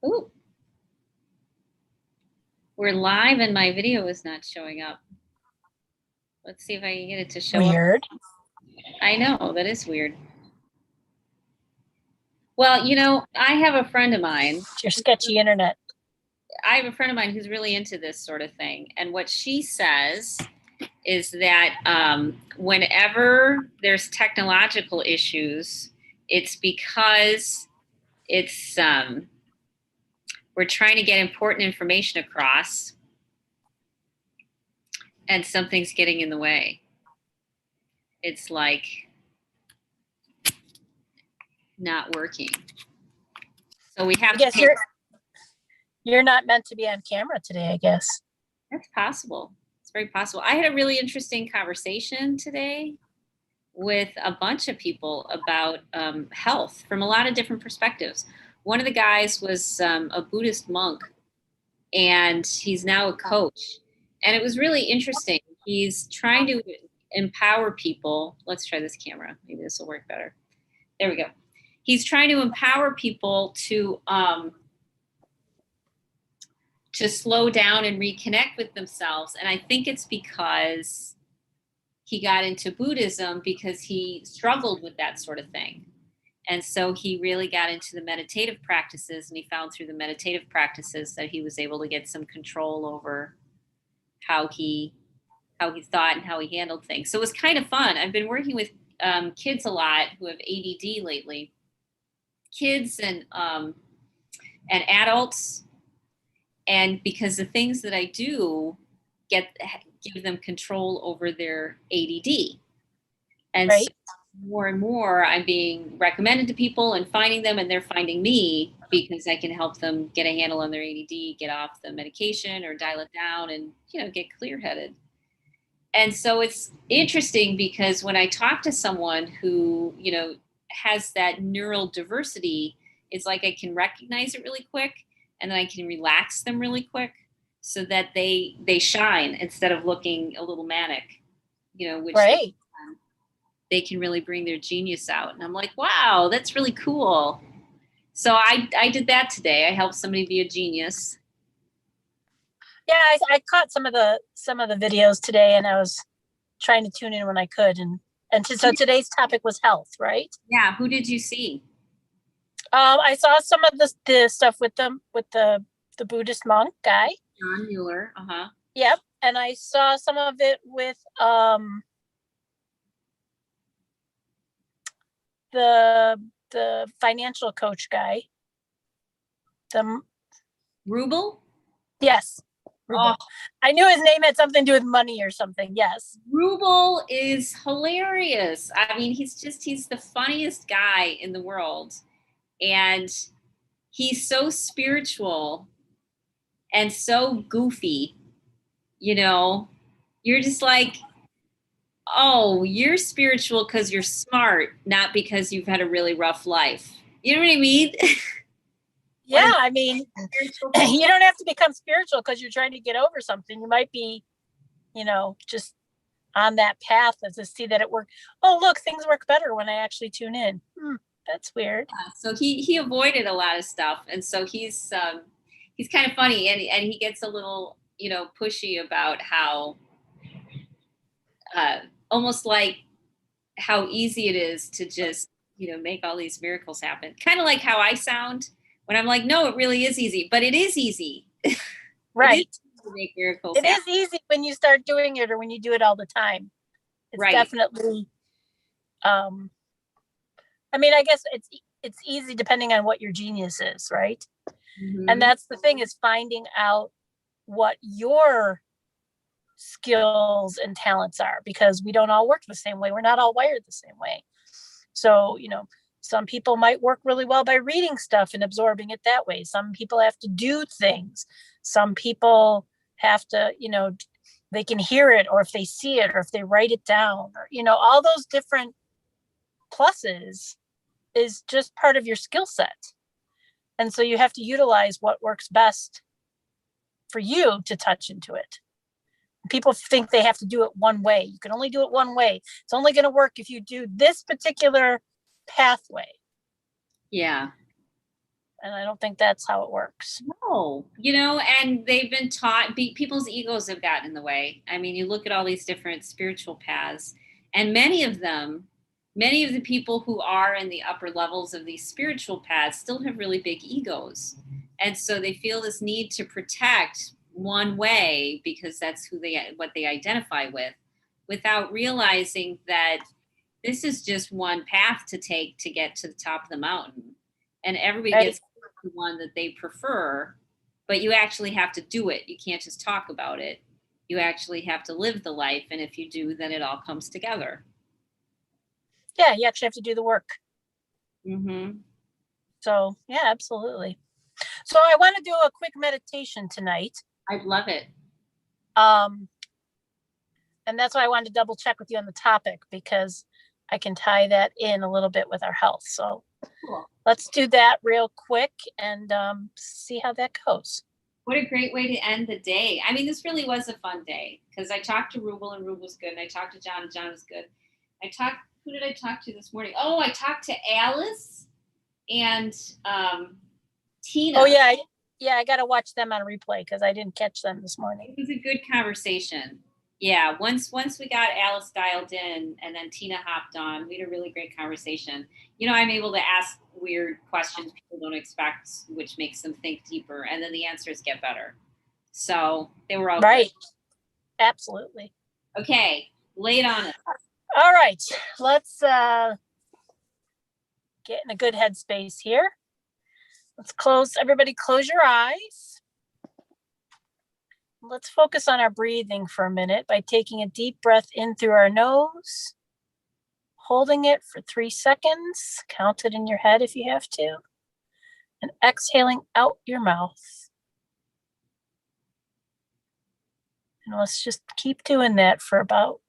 Ooh, we're live and my video is not showing up. Let's see if I can get it to show up. Weird. I know, that is weird. Well, you know, I have a friend of mine. It's your sketchy internet. I have a friend of mine who's really into this sort of thing. And what she says is that whenever there's technological issues, it's because it's we're trying to get important information across and something's getting in the way. It's like not working. So we have I guess you're not meant to be on camera today, I guess. That's possible. It's very possible. I had a really interesting conversation today with a bunch of people about health from a lot of different perspectives. One of the guys was a Buddhist monk, and he's now a coach. And it was really interesting. He's trying to empower people. Let's try this camera. Maybe this will work better. There we go. He's trying to empower people to slow down and reconnect with themselves. And I think it's because he got into Buddhism because he struggled with that sort of thing. And so he really got into the meditative practices, and he found through the meditative practices that he was able to get some control over how he thought and how he handled things. So it was kind of fun. I've been working with kids a lot who have ADD lately, kids and adults. And because the things that I do give them control over their ADD. And right. So more and more I'm being recommended to people and finding them, and they're finding me because I can help them get a handle on their ADD, get off the medication or dial it down and, you know, get clear-headed. And so it's interesting because when I talk to someone who, you know, has that neural diversity, it's like I can recognize it really quick, and then I can relax them really quick so that they shine instead of looking a little manic, you know, which right. they can really bring their genius out. And I'm like, wow, that's really cool. So I did that today. I helped somebody be a genius. Yeah, I caught some of the videos today, and I was trying to tune in when I could. So today's topic was health, right? Yeah. Who did you see? I saw some of the stuff with the Buddhist monk guy. John Mueller. Uh-huh. Yep. And I saw some of it with the financial coach guy. The Rubel? Yes. Rubel. Oh. I knew his name had something to do with money or something. Yes. Rubel is hilarious. I mean, he's the funniest guy in the world. And he's so spiritual and so goofy, you know. You're just like, oh, you're spiritual because you're smart, not because you've had a really rough life. You know what I mean? Yeah, I mean, you don't have to become spiritual because you're trying to get over something. You might be, you know, just on that path to see that it works. Oh, look, things work better when I actually tune in. That's weird. Yeah, so he avoided a lot of stuff, and so he's kind of funny, and he gets a little, you know, pushy about how almost like how easy it is to just, you know, make all these miracles happen. Kind of like how I sound when I'm like, no, it really is easy, but it is easy. Right. It is easy to make miracles happen. It is easy when you start doing it or when you do it all the time. It's right. Definitely, I mean, I guess it's easy depending on what your genius is, right? Mm-hmm. And that's the thing, is finding out what your skills and talents are, because we don't all work the same way. We're not all wired the same way. So, you know, some people might work really well by reading stuff and absorbing it that way. Some people have to do things. Some people have to, you know, they can hear it, or if they see it, or if they write it down, or, you know, all those different pluses is just part of your skill set. And so you have to utilize what works best for you to touch into it. People think they have to do it one way. You can only do it one way. It's only going to work if you do this particular pathway. Yeah. And I don't think that's how it works. No, and they've been taught, people's egos have gotten in the way. I mean, you look at all these different spiritual paths, and many of the people who are in the upper levels of these spiritual paths still have really big egos. And so they feel this need to protect one way because that's what they identify with, without realizing that this is just one path to take to get to the top of the mountain. And everybody Right. gets the one that they prefer, but you actually have to do it. You can't just talk about it. You actually have to live the life. And if you do, then it all comes together. Yeah, you actually have to do the work. Mm-hmm. So, yeah, absolutely. So I want to do a quick meditation tonight. I'd love it. And that's why I wanted to double check with you on the topic, because I can tie that in a little bit with our health. So Cool. Let's do that real quick and see how that goes. What a great way to end the day. I mean, this really was a fun day because I talked to Rubel and Rubel was good. And I talked to John and John was good. Who did I talk to this morning? Oh, I talked to Alice and Tina. Oh, yeah. Yeah, I got to watch them on replay because I didn't catch them this morning. It was a good conversation. Yeah, once we got Alice dialed in and then Tina hopped on, we had a really great conversation. I'm able to ask weird questions people don't expect, which makes them think deeper, and then the answers get better. So they were all right. Good. Absolutely. Okay, lay it on us. All right, let's get in a good headspace here. Everybody close your eyes. Let's focus on our breathing for a minute by taking a deep breath in through our nose, holding it for 3 seconds, count it in your head if you have to, and exhaling out your mouth. And let's just keep doing that for about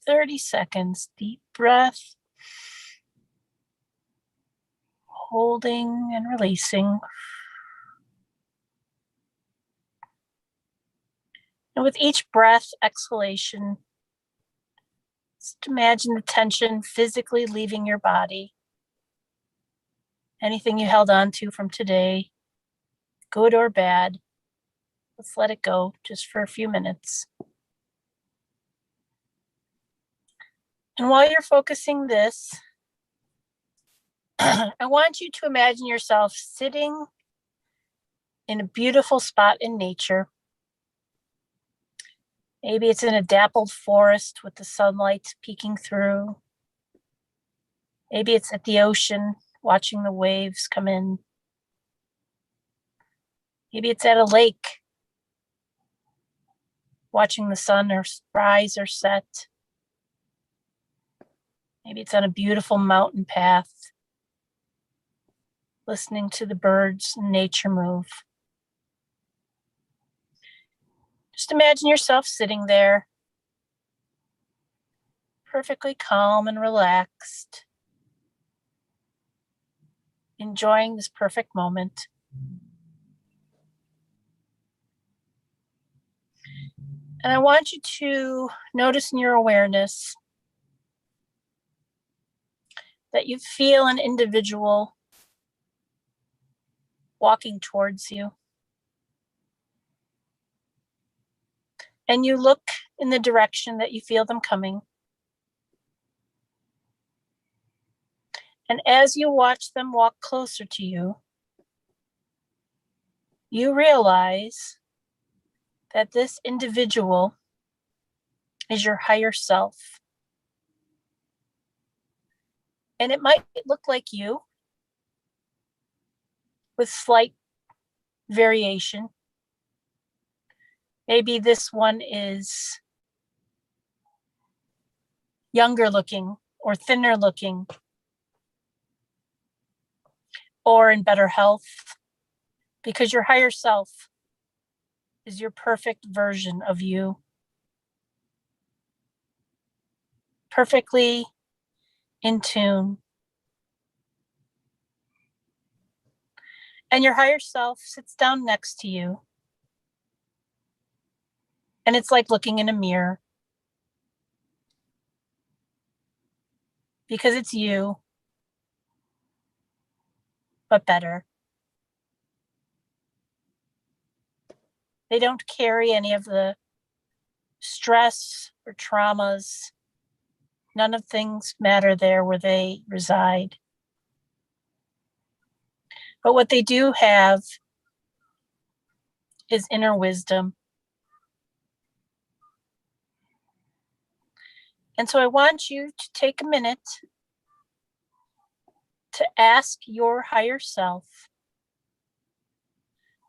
30 seconds. Deep breath, holding and releasing. And with each breath, exhalation, just imagine the tension physically leaving your body. Anything you held on to from today, good or bad, let's let it go just for a few minutes. And while you're focusing this, I want you to imagine yourself sitting in a beautiful spot in nature. Maybe it's in a dappled forest with the sunlight peeking through. Maybe it's at the ocean, watching the waves come in. Maybe it's at a lake, watching the sun rise or set. Maybe it's on a beautiful mountain path, listening to the birds and nature move. Just imagine yourself sitting there, perfectly calm and relaxed, enjoying this perfect moment. And I want you to notice in your awareness that you feel an individual walking towards you. And you look in the direction that you feel them coming. And as you watch them walk closer to you, you realize that this individual is your higher self. And it might look like you with slight variation. Maybe this one is younger looking or thinner looking or in better health, because your higher self is your perfect version of you. Perfectly in tune. And your higher self sits down next to you. And it's like looking in a mirror. Because it's you, but better. They don't carry any of the stress or traumas. None of things matter there where they reside. But what they do have is inner wisdom. And so I want you to take a minute to ask your higher self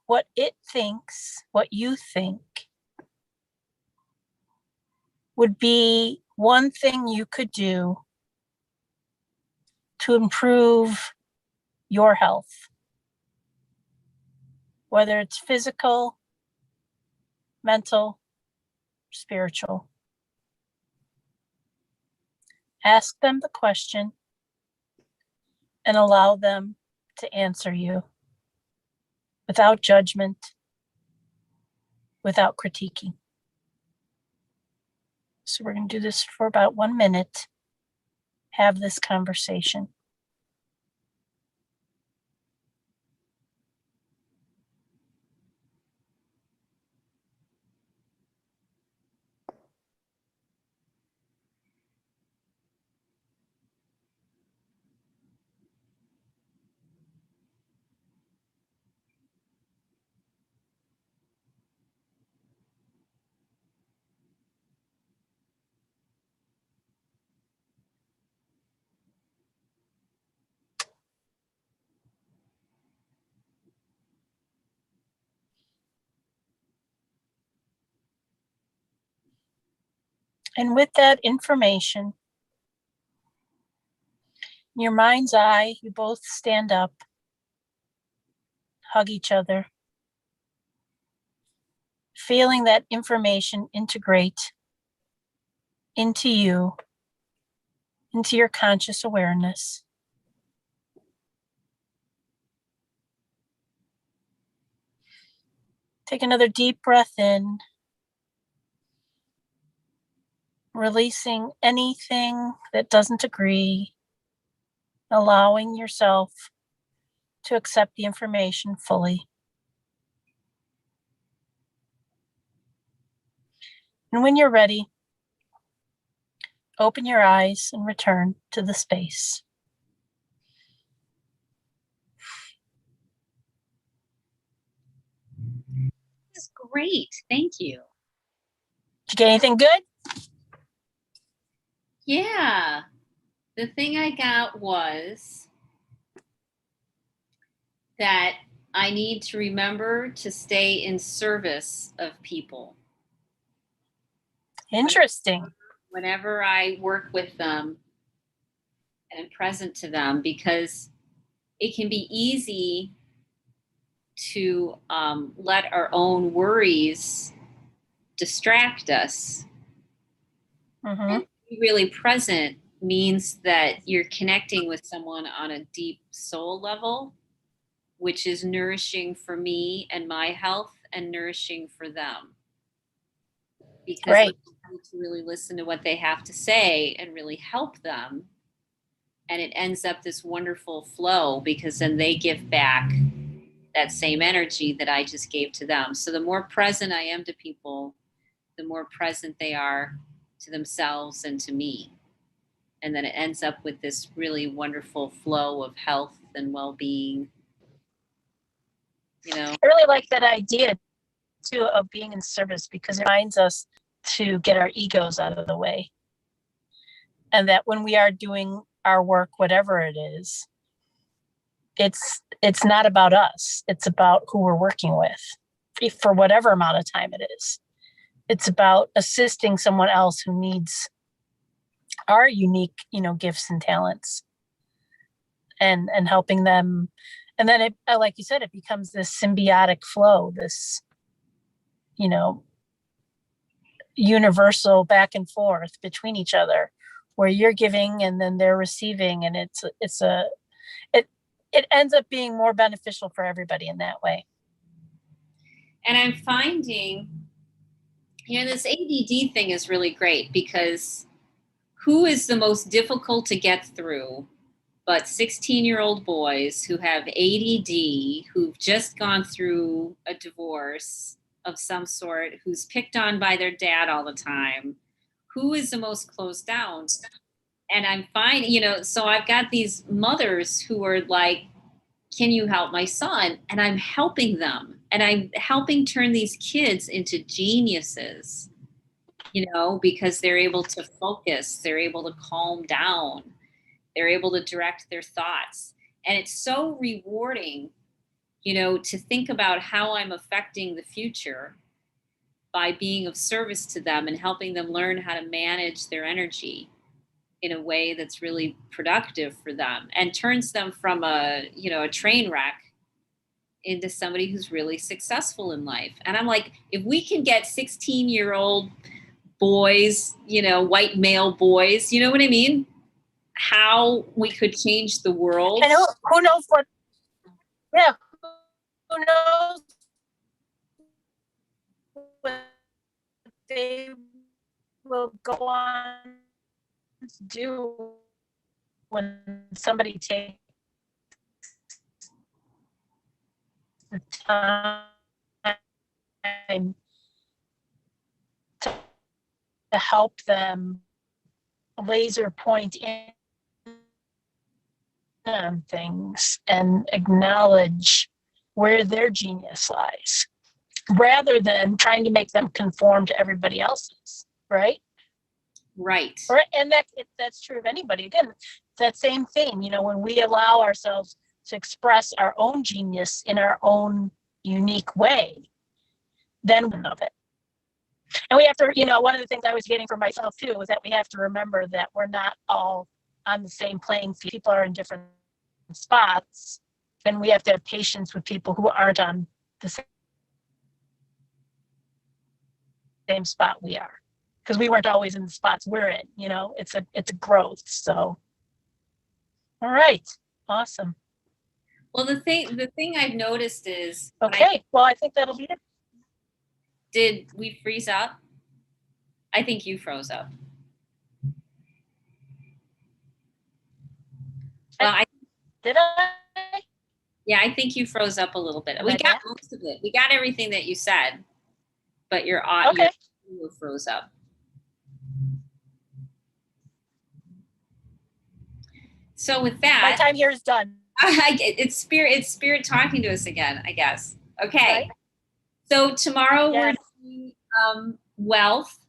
what it thinks, what you think would be one thing you could do to improve your health, whether it's physical, mental, spiritual. Ask them the question and allow them to answer you without judgment, without critiquing. So we're going to do this for about 1 minute. Have this conversation. And with that information, in your mind's eye, you both stand up, hug each other, feeling that information integrate into you, into your conscious awareness. Take another deep breath in, releasing anything that doesn't agree, allowing yourself to accept the information fully. And when you're ready, open your eyes and return to the space. This is great. Thank you. Did you get anything good? Yeah. The thing I got was that I need to remember to stay in service of people. Interesting. Whenever I work with them and present to them, because it can be easy to let our own worries distract us. Mm-hmm. And to be really present means that you're connecting with someone on a deep soul level, which is nourishing for me and my health and nourishing for them. Because Right. I need to really listen to what they have to say and really help them. And it ends up this wonderful flow because then they give back that same energy that I just gave to them. So the more present I am to people, the more present they are to themselves and to me. And then it ends up with this really wonderful flow of health and well-being. You know, I really like that idea too of being in service, because it reminds us to get our egos out of the way. And that when we are doing our work, whatever it is, it's not about us. It's about who we're working with for whatever amount of time it is. It's about assisting someone else who needs our unique, gifts and talents, and helping them. And then it, like you said, it becomes this symbiotic flow, this, universal back and forth between each other, where you're giving and then they're receiving, and it ends up being more beneficial for everybody in that way. and I'm finding, this ADD thing is really great, because who is the most difficult to get through but 16-year-old boys who have ADD, who've just gone through a divorce, of some sort who's picked on by their dad all the time, who is the most closed down? And I'm finding, so I've got these mothers who are like, can you help my son? And I'm helping them. And I'm helping turn these kids into geniuses, because they're able to focus, they're able to calm down, they're able to direct their thoughts. And it's so rewarding, to think about how I'm affecting the future by being of service to them and helping them learn how to manage their energy in a way that's really productive for them and turns them from a train wreck into somebody who's really successful in life. And I'm like, if we can get 16-year-old boys, white male boys, you know what I mean? How we could change the world. And who knows what, yeah, who knows what they will go on to do when somebody takes the time to help them laser point in on things and acknowledge where their genius lies, rather than trying to make them conform to everybody else's, right? Right. And that's true of anybody. Again, that same thing, when we allow ourselves to express our own genius in our own unique way, then we know it. And we have to, one of the things I was getting for myself too was that we have to remember that we're not all on the same playing field. People are in different spots, and we have to have patience with people who aren't on the same spot we are, because we weren't always in the spots we're in. It's a growth. So, all right, awesome. Well, the thing I've noticed is, okay. Well, I think that'll be it. Did we freeze up? I think you froze up. Well, did I? Yeah, I think you froze up a little bit. We got most of it. We got everything that you said, but your audio froze up. So with that, my time here is done. It's spirit talking to us again, I guess. Okay. Right. So tomorrow we're doing wealth.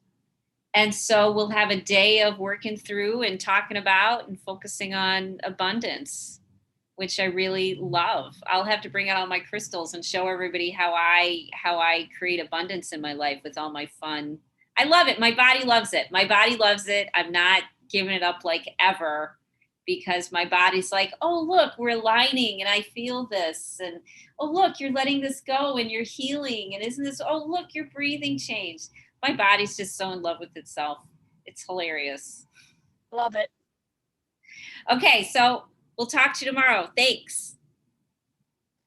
And so we'll have a day of working through and talking about and focusing on abundance, which I really love. I'll have to bring out all my crystals and show everybody how I create abundance in my life with all my fun. I love it. My body loves it. My body loves it. I'm not giving it up like ever, because my body's like, oh, look, we're aligning and I feel this. And, oh, look, you're letting this go and you're healing. And isn't this, oh, look, your breathing changed. My body's just so in love with itself. It's hilarious. Love it. Okay, so we'll talk to you tomorrow. Thanks.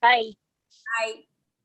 Bye. Bye.